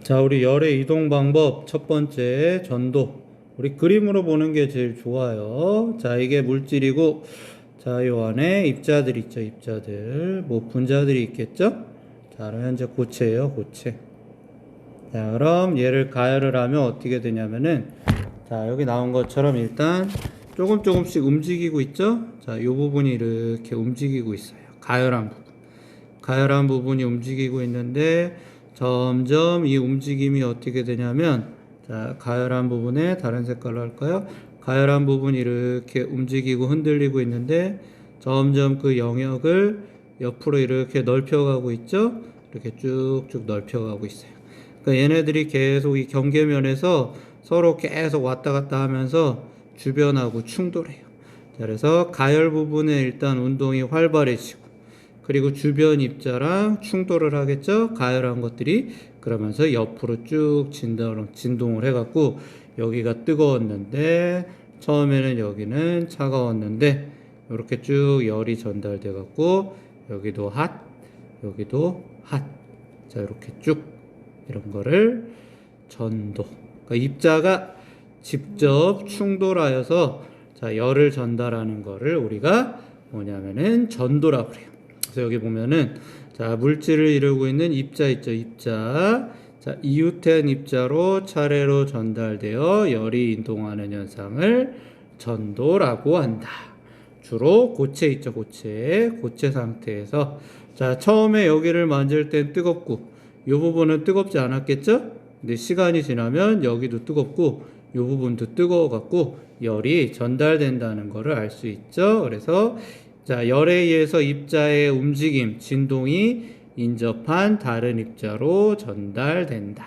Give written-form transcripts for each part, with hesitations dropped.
자, 우리 열의 이동 방법 첫 번째 전도. 우리 그림으로 보는 게 제일 좋아요. 자, 이게 물질이고, 자, 요 안에 입자들 있죠, 입자들. 뭐 분자들이 있겠죠? 자, 그럼 현재 고체예요, 고체. 자, 그럼 얘를 가열을 하면 어떻게 되냐면은, 자, 여기 나온 것처럼 일단 조금씩 움직이고 있죠? 자, 요 부분이 이렇게 움직이고 있어요. 가열한 부분. 가열한 부분이 움직이고 있는데 점점 이 움직임이 어떻게 되냐면, 자, 가열한 부분에 다른 색깔로 할까요? 가열한 부분이 이렇게 움직이고 흔들리고 있는데 점점 그 영역을 옆으로 이렇게 넓혀가고 있죠? 이렇게 쭉쭉 넓혀가고 있어요. 그러니까 얘네들이 계속 이 경계면에서 서로 계속 왔다 갔다 하면서 주변하고 충돌해요. 자, 그래서 가열 부분에 일단 운동이 활발해지고, 그리고 주변 입자랑 충돌을 하겠죠. 가열한 것들이. 그러면서 옆으로 쭉 진동을 해갖고, 여기가 뜨거웠는데 처음에는 여기는 차가웠는데 이렇게 쭉 열이 전달돼 갖고 여기도 핫, 여기도 핫. 자, 이렇게 쭉 이런 거를 전도. 그러니까 입자가 직접 충돌하여서, 자, 열을 전달하는 거를 우리가 뭐냐면은 전도라고 그래요. 그래서 여기 보면은, 자, 물질을 이루고 있는 입자 있죠, 입자. 자, 이웃된 입자로 차례로 전달되어 열이 이동하는 현상을 전도라고 한다. 주로 고체 있죠, 고체 상태에서. 자, 처음에 여기를 만질 땐 뜨겁고 이 부분은 뜨겁지 않았겠죠? 근데 시간이 지나면 여기도 뜨겁고 이 부분도 뜨거워갖고 열이 전달된다는 것을 알 수 있죠. 그래서, 자, 열에 의해서 입자의 움직임, 진동이 인접한 다른 입자로 전달된다.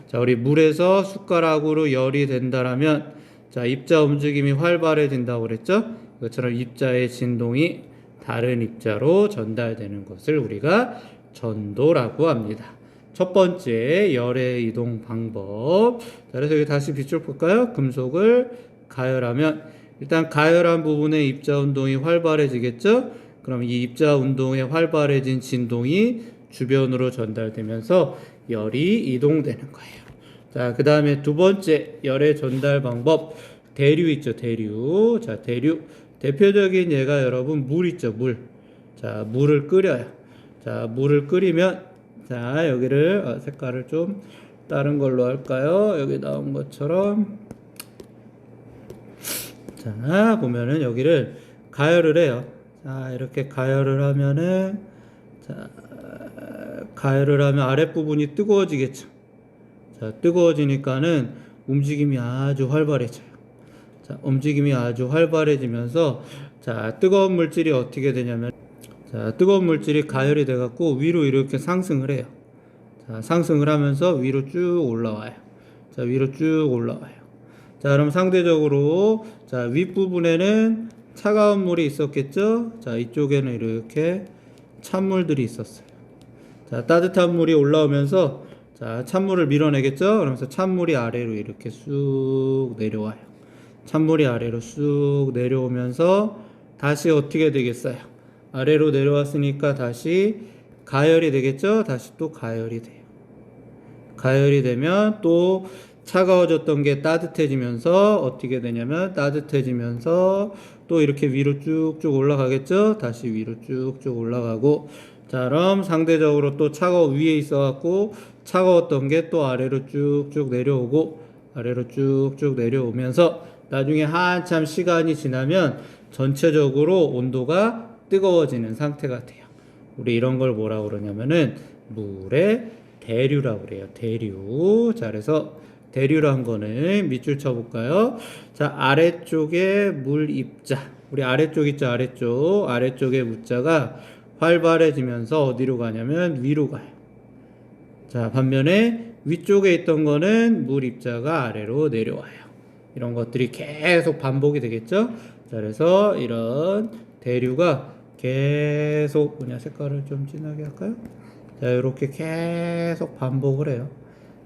자, 우리 물에서 숟가락으로 열이 된다라면, 자, 입자 움직임이 활발해진다고 그랬죠? 그것처럼 입자의 진동이 다른 입자로 전달되는 것을 우리가 전도라고 합니다. 첫 번째, 열의 이동 방법. 자, 그래서 여기 다시 빛을 볼까요? 금속을 가열하면 일단 가열한 부분에 입자 운동이 활발해지겠죠? 그럼 이 입자 운동에 활발해진 진동이 주변으로 전달되면서 열이 이동되는 거예요. 자, 그 다음에 두 번째 열의 전달 방법, 대류 있죠, 대류. 자, 대류. 대표적인 예가 여러분 물 있죠, 물. 자, 물을 끓여요. 자, 물을 끓이면, 자, 여기를 색깔을 좀 다른 걸로 할까요? 여기 나온 것처럼. 자, 보면은 여기를 가열을 해요. 자, 이렇게 가열을 하면은, 자, 가열을 하면 아랫부분이 뜨거워지겠죠. 자, 뜨거워지니까는 움직임이 아주 활발해져요. 자, 움직임이 아주 활발해지면서, 자, 뜨거운 물질이 어떻게 되냐면, 자, 뜨거운 물질이 가열이 돼갖고 위로 이렇게 상승을 해요. 자, 상승을 하면서 위로 쭉 올라와요. 자, 위로 쭉 올라와요. 자, 그럼 상대적으로, 자, 윗부분에는 차가운 물이 있었겠죠? 자, 이쪽에는 이렇게 찬물들이 있었어요. 자, 따뜻한 물이 올라오면서, 자, 찬물을 밀어내겠죠? 그러면서 찬물이 아래로 이렇게 쑥 내려와요. 찬물이 아래로 쑥 내려오면서 다시 어떻게 되겠어요? 아래로 내려왔으니까 다시 가열이 되겠죠? 다시 또 가열이 돼요. 가열이 되면 또 차가워졌던 게 따뜻해지면서 어떻게 되냐면, 따뜻해지면서 또 이렇게 위로 쭉쭉 올라가겠죠? 다시 위로 쭉쭉 올라가고, 자, 그럼 상대적으로 또 위에 있어갖고 차가웠던 게 또 아래로 쭉쭉 내려오고, 아래로 쭉쭉 내려오면서 나중에 한참 시간이 지나면 전체적으로 온도가 뜨거워지는 상태가 돼요. 우리 이런 걸 뭐라고 그러냐면은 물의 대류라고 그래요. 대류. 자, 그래서 대류란 거는 밑줄 쳐볼까요? 자, 아래쪽에 물 입자. 우리 아래쪽 있죠, 아래쪽. 아래쪽에 물자가 활발해지면서 어디로 가냐면 위로 가요. 자, 반면에 위쪽에 있던 거는 물 입자가 아래로 내려와요. 이런 것들이 계속 반복이 되겠죠? 자, 그래서 이런 대류가 계속, 색깔을 좀 진하게 할까요? 자, 이렇게 계속 반복을 해요.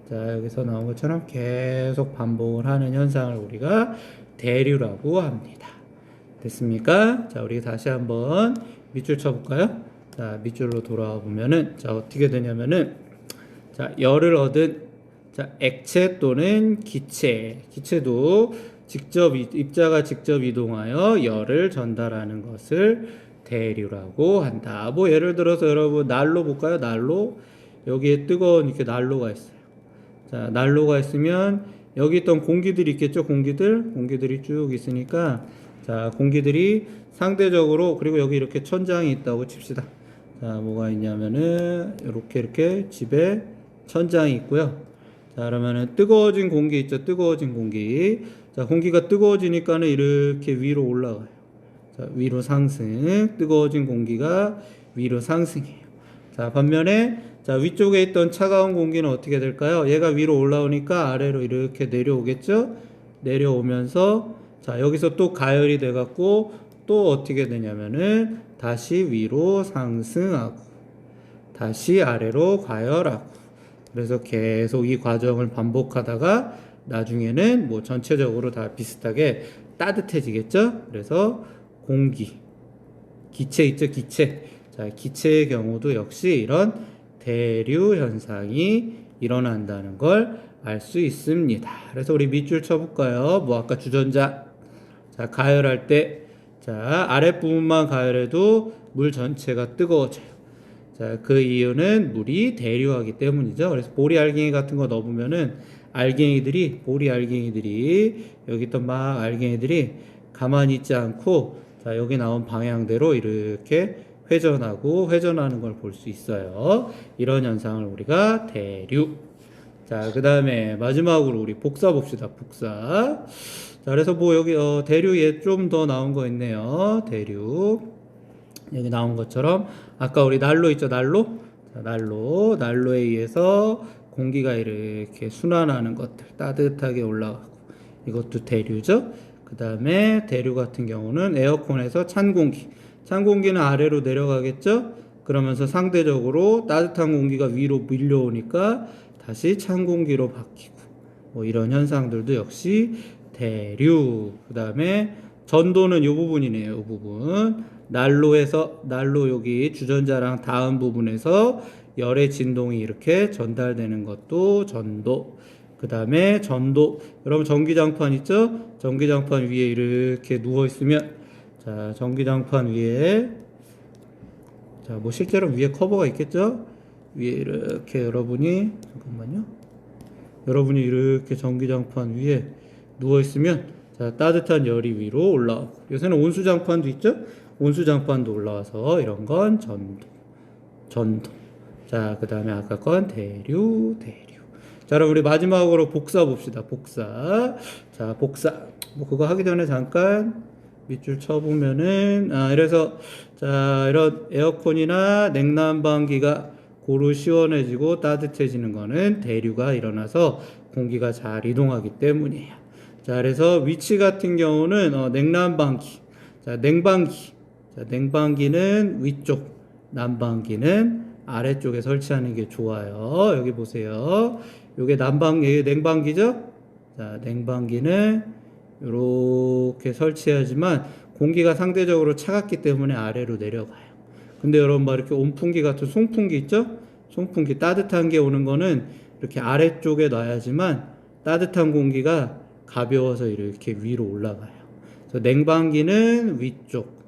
자, 여기서 나온 것처럼 계속 반복을 하는 현상을 우리가 대류라고 합니다. 됐습니까? 자, 우리 다시 한번 밑줄 쳐볼까요? 자, 밑줄로 돌아와 보면은, 자, 어떻게 되냐면은, 자, 열을 얻은 자, 액체 또는 기체. 기체도 입자가 직접 이동하여 열을 전달하는 것을 대류라고 한다. 뭐 예를 들어서 여러분 난로 볼까요? 난로. 여기에 뜨거운 이렇게 난로가 있어요. 자, 난로가 있으면 여기 있던 공기들이 있겠죠? 공기들이 쭉 있으니까 자, 공기들이 상대적으로 그리고 여기 이렇게 천장이 있다고 칩시다. 자, 뭐가 있냐면은 이렇게 집에 천장이 있고요. 자, 그러면은 뜨거워진 공기 있죠? 뜨거워진 공기. 자, 공기가 뜨거워지니까는 이렇게 위로 올라가요. 자, 위로 상승. 뜨거워진 공기가 위로 상승해요. 자, 반면에 자, 위쪽에 있던 차가운 공기는 어떻게 될까요? 얘가 위로 올라오니까 아래로 이렇게 내려오겠죠? 내려오면서 자, 여기서 또 가열이 돼 갖고 또 어떻게 되냐면은 다시 위로 상승하고 다시 아래로 가열하고 그래서 계속 이 과정을 반복하다가 나중에는 뭐 전체적으로 다 비슷하게 따뜻해지겠죠? 그래서 공기, 기체 있죠? 기체. 자, 기체의 경우도 역시 이런 대류 현상이 일어난다는 걸 알 수 있습니다. 그래서 우리 밑줄 쳐볼까요? 뭐 아까 주전자. 자, 가열할 때, 자, 아랫부분만 가열해도 물 전체가 뜨거워져요. 자, 그 이유는 물이 대류하기 때문이죠. 그래서 보리 알갱이 같은 거 넣어보면은 보리 알갱이들이, 여기 있던 막 알갱이들이 가만히 있지 않고, 자, 여기 나온 방향대로 이렇게 회전하는 걸 볼 수 있어요. 이런 현상을 우리가 대류. 자, 그 다음에 마지막으로 우리 복사 봅시다. 복사. 자, 그래서 뭐 여기 대류에 좀 더 나온 거 있네요. 대류. 여기 나온 것처럼 아까 우리 난로 있죠? 난로. 자, 난로에 의해서 공기가 이렇게 순환하는 것들 따뜻하게 올라가고 이것도 대류죠. 그 다음에 대류 같은 경우는 에어컨에서 찬 공기는 아래로 내려가겠죠. 그러면서 상대적으로 따뜻한 공기가 위로 밀려오니까 다시 찬 공기로 바뀌고 뭐 이런 현상들도 역시 대류. 그 다음에 전도는 이 부분이네요. 이 부분. 난로 여기 주전자랑 닿은 부분에서 열의 진동이 이렇게 전달되는 것도 전도. 그 다음에 전도. 여러분 전기장판 있죠? 전기장판 위에 이렇게 누워 있으면 자, 전기장판 위에 자, 뭐 실제로 위에 커버가 있겠죠? 위에 이렇게 여러분이 이렇게 전기장판 위에 누워 있으면 자, 따뜻한 열이 위로 올라오고 요새는 온수장판도 있죠? 온수장판도 올라와서 이런 건 전도. 자, 그 다음에 아까 건 대류. 자, 그럼 우리 마지막으로 복사 봅시다. 복사. 자, 복사. 뭐 그거 하기 전에 잠깐 밑줄 쳐보면은 이래서 자, 이런 에어컨이나 냉난방기가 고루 시원해지고 따뜻해지는 거는 대류가 일어나서 공기가 잘 이동하기 때문이에요. 자, 그래서 위치 같은 경우는 냉난방기. 자, 냉방기는 위쪽, 난방기는 아래쪽에 설치하는 게 좋아요. 여기 보세요. 요게 여기 냉방기죠? 자, 냉방기는 이렇게 설치하지만 공기가 상대적으로 차갑기 때문에 아래로 내려가요. 근데 여러분 막 이렇게 온풍기 같은 송풍기 있죠? 송풍기 따뜻한 게 오는 거는 이렇게 아래쪽에 놔야지만 따뜻한 공기가 가벼워서 이렇게 위로 올라가요. 그래서 냉방기는 위쪽.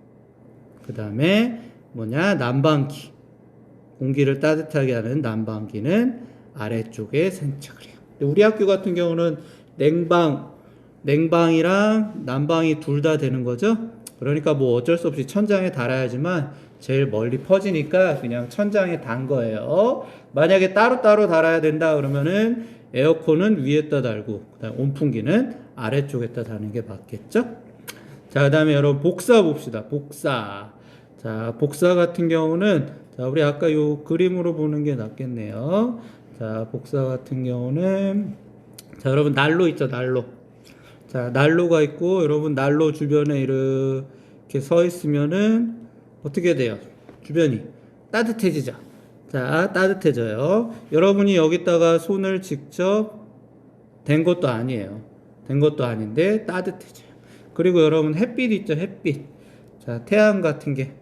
그 다음에 난방기. 공기를 따뜻하게 하는 난방기는 아래쪽에 생착을 해요. 우리 학교 같은 경우는 냉방이랑 난방이 둘 다 되는 거죠. 그러니까 뭐 어쩔 수 없이 천장에 달아야지만 제일 멀리 퍼지니까 그냥 천장에 단 거예요. 만약에 따로따로 달아야 된다 그러면은 에어컨은 위에다 달고 그다음 온풍기는 아래쪽에다 다는 게 맞겠죠. 자, 그 다음에 여러분 복사 봅시다. 복사. 자, 복사 같은 경우는 자, 우리 아까 요 그림으로 보는 게 낫겠네요. 자, 복사 같은 경우는 자, 여러분 난로 있죠? 난로. 자, 난로가 있고 여러분 난로 주변에 이렇게 서 있으면은 어떻게 돼요? 주변이 따뜻해지죠. 자, 따뜻해져요. 여러분이 여기다가 손을 직접 댄 것도 아니에요. 댄 것도 아닌데 따뜻해져요. 그리고 여러분 햇빛 있죠? 햇빛. 자, 태양 같은 게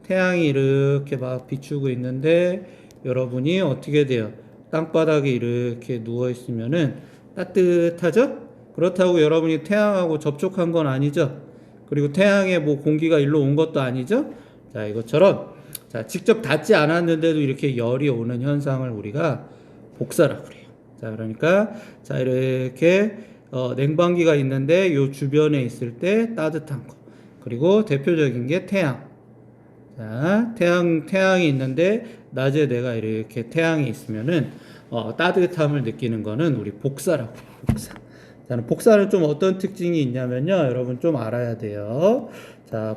태양이 이렇게 막 비추고 있는데 여러분이 어떻게 돼요? 땅바닥에 이렇게 누워 있으면은 따뜻하죠? 그렇다고 여러분이 태양하고 접촉한 건 아니죠? 그리고 태양에 뭐 공기가 일로 온 것도 아니죠? 자, 이것처럼 자, 직접 닿지 않았는데도 이렇게 열이 오는 현상을 우리가 복사라고 그래요. 자, 그러니까 자, 이렇게 냉방기가 있는데 요 주변에 있을 때 따뜻한 거. 그리고 대표적인 게 태양. 자, 태양이 있는데 낮에 내가 이렇게 태양이 있으면은 따뜻함을 느끼는 거는 우리 복사라고 해요. 복사. 자, 복사는 좀 어떤 특징이 있냐면요. 여러분 좀 알아야 돼요. 자,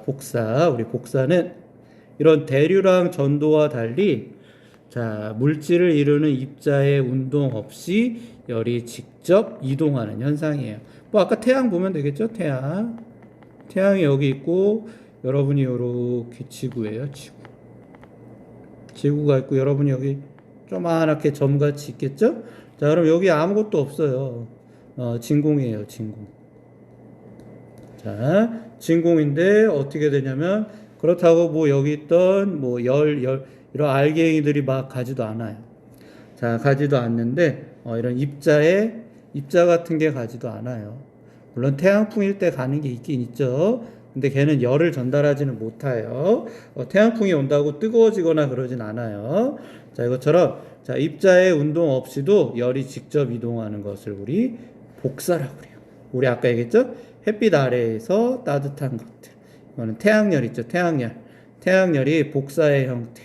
우리 복사는 이런 대류랑 전도와 달리 자, 물질을 이루는 입자의 운동 없이 열이 직접 이동하는 현상이에요. 뭐 아까 태양 보면 되겠죠? 태양이 여기 있고 여러분이 이렇게 지구예요. 지구가 있고 여러분이 여기 조그맣게 점같이 있겠죠? 자, 그럼 여기 아무것도 없어요. 진공이에요. 진공. 자, 진공인데 어떻게 되냐면 그렇다고 뭐 여기 있던 뭐 이런 알갱이들이 막 가지도 않아요. 자, 가지도 않는데 이런 입자 같은 게 가지도 않아요. 물론 태양풍일 때 가는 게 있긴 있죠. 근데 걔는 열을 전달하지는 못해요. 태양풍이 온다고 뜨거워지거나 그러진 않아요. 자, 이것처럼 자, 입자의 운동 없이도 열이 직접 이동하는 것을 우리 복사라고 그래요. 우리 아까 얘기했죠? 햇빛 아래에서 따뜻한 것들. 이거는 태양열 있죠? 태양열이 복사의 형태.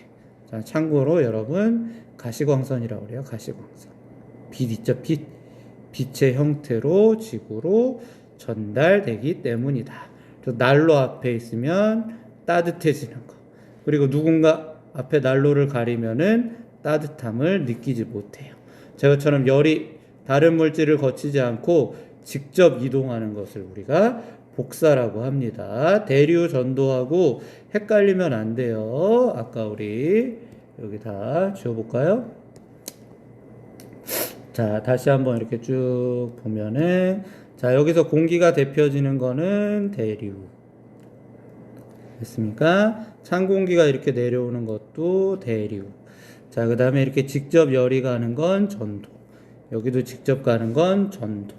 자, 참고로 여러분 가시광선이라고 그래요. 가시광선. 빛 있죠? 빛의 형태로 지구로 전달되기 때문이다. 난로 앞에 있으면 따뜻해지는 거. 그리고 누군가 앞에 난로를 가리면은 따뜻함을 느끼지 못해요. 저것처럼 열이 다른 물질을 거치지 않고 직접 이동하는 것을 우리가 복사라고 합니다. 대류 전도하고 헷갈리면 안 돼요. 아까 우리 여기 다 지워볼까요? 자, 다시 한번 이렇게 쭉 보면은 자, 여기서 공기가 데펴지는 거는 대류. 됐습니까? 찬 공기가 이렇게 내려오는 것도 대류. 자, 그 다음에 이렇게 직접 열이 가는 건 전도. 여기도 직접 가는 건 전도.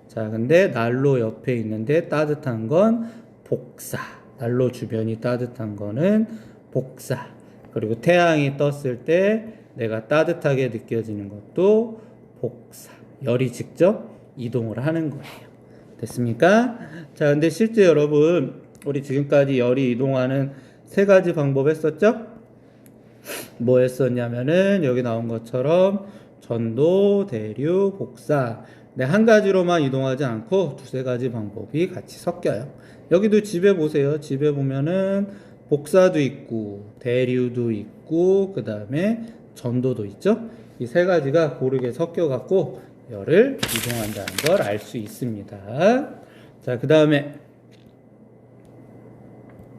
자, 근데 난로 옆에 있는데 따뜻한 건 복사. 난로 주변이 따뜻한 거는 복사. 그리고 태양이 떴을 때 내가 따뜻하게 느껴지는 것도 복사. 열이 직접 이동을 하는 거예요. 됐습니까? 자, 근데 실제 여러분, 우리 지금까지 열이 이동하는 세 가지 방법 했었죠? 뭐 했었냐면은 여기 나온 것처럼 전도, 대류, 복사. 네, 한 가지로만 이동하지 않고 두세 가지 방법이 같이 섞여요. 여기도 집에 보세요. 집에 보면은 복사도 있고 대류도 있고 그 다음에 전도도 있죠. 이 세 가지가 고르게 섞여 갖고 열을 이동한다는 걸 알 수 있습니다. 자, 그 다음에